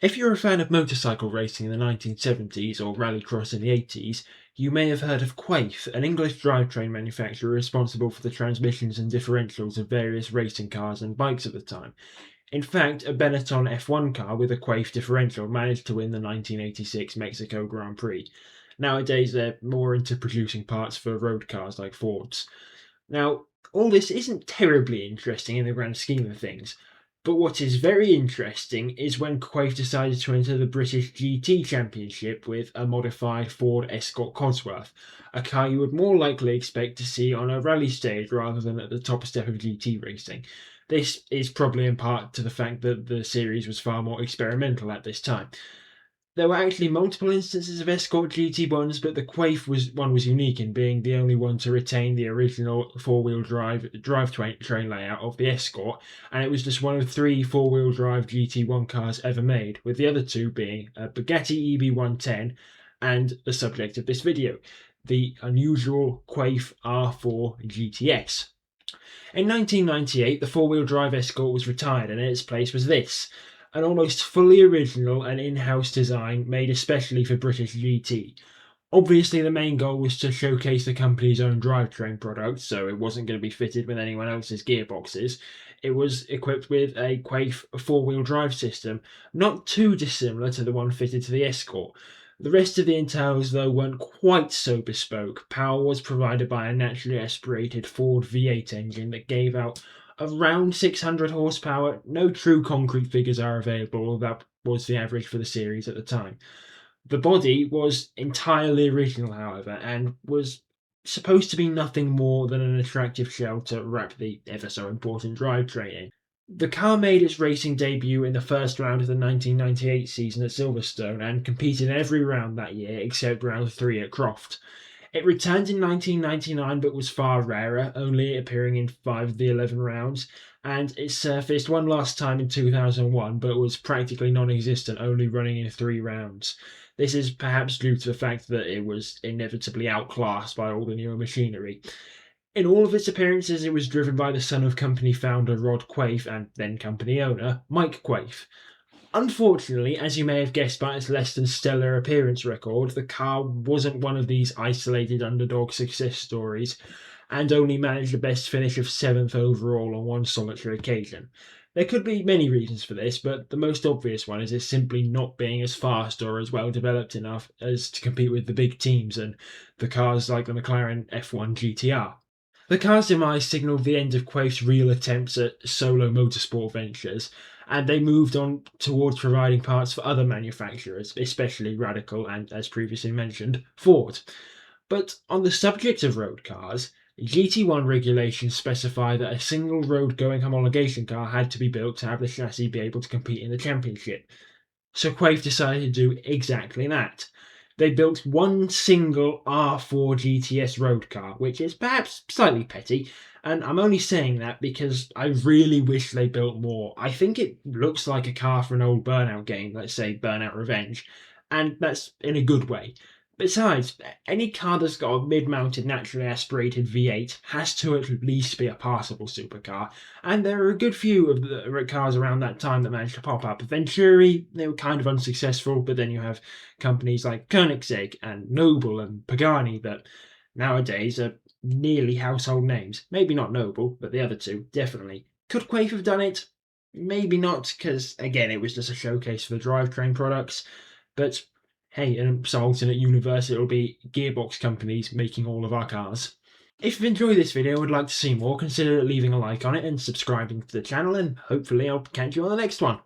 If you're a fan of motorcycle racing in the 1970s or rallycross in the 80s, you may have heard of Quaife, an English drivetrain manufacturer responsible for the transmissions and differentials of various racing cars and bikes at the time. In fact, a Benetton F1 car with a Quaife differential managed to win the 1986 Mexico Grand Prix. Nowadays, they're more into producing parts for road cars like Ford's. Now, all this isn't terribly interesting in the grand scheme of things, but what is very interesting is when Quaife decided to enter the British GT Championship with a modified Ford Escort Cosworth, a car you would more likely expect to see on a rally stage rather than at the top step of GT racing. This is probably in part to the fact that the series was far more experimental at this time. There were actually multiple instances of Escort GT1s, but the Quaife one was unique in being the only one to retain the original four-wheel drivetrain layout of the Escort, and it was just one of three four-wheel drive GT1 cars ever made, with the other two being a Bugatti EB110 and the subject of this video, the unusual Quaife R4 GTS. In 1998, the four-wheel drive Escort was retired, and in its place was this, an almost fully original and in-house design made especially for British GT. Obviously, the main goal was to showcase the company's own drivetrain product, so it wasn't going to be fitted with anyone else's gearboxes. It was equipped with a Quaife four-wheel drive system, not too dissimilar to the one fitted to the Escort. The rest of the internals, though, weren't quite so bespoke. Power was provided by a naturally aspirated Ford V8 engine that gave out around 600 horsepower. No true concrete figures are available, that was the average for the series at the time. The body was entirely original, however, and was supposed to be nothing more than an attractive shell to wrap the ever so important drivetrain in. The car made its racing debut in the first round of the 1998 season at Silverstone and competed in every round that year except round 3 at Croft. It returned in 1999 but was far rarer, only appearing in 5 of the 11 rounds, and it surfaced one last time in 2001 but was practically non-existent, only running in 3 rounds. This is perhaps due to the fact that it was inevitably outclassed by all the newer machinery. In all of its appearances, it was driven by the son of company founder Rod Quaife and then company owner Mike Quaife. Unfortunately, as you may have guessed by its less than stellar appearance record, the car wasn't one of these isolated underdog success stories and only managed a best finish of 7th overall on one solitary occasion. There could be many reasons for this, but the most obvious one is it simply not being as fast or as well developed enough as to compete with the big teams and the cars like the McLaren F1 GTR. The car's demise signalled the end of Quaife's real attempts at solo motorsport ventures, and they moved on towards providing parts for other manufacturers, especially Radical and, as previously mentioned, Ford. But on the subject of road cars, GT1 regulations specify that a single road-going homologation car had to be built to have the chassis be able to compete in the championship. So Quaife decided to do exactly that. They built one single R4 GTS road car, which is perhaps slightly petty, and I'm only saying that because I really wish they built more. I think it looks like a car for an old Burnout game, let's say Burnout Revenge, and that's in a good way. Besides, any car that's got a mid-mounted naturally aspirated V8 has to at least be a passable supercar, and there are a good few of the cars around that time that managed to pop up. Venturi, they were kind of unsuccessful, but then you have companies like Koenigsegg and Noble and Pagani that nowadays are nearly household names. Maybe not Noble, but the other two, definitely. Could Quaife have done it? Maybe not, because again, it was just a showcase for the drivetrain products, but hey, in some alternate universe, it'll be gearbox companies making all of our cars. If you've enjoyed this video and would like to see more, consider leaving a like on it and subscribing to the channel, and hopefully I'll catch you on the next one.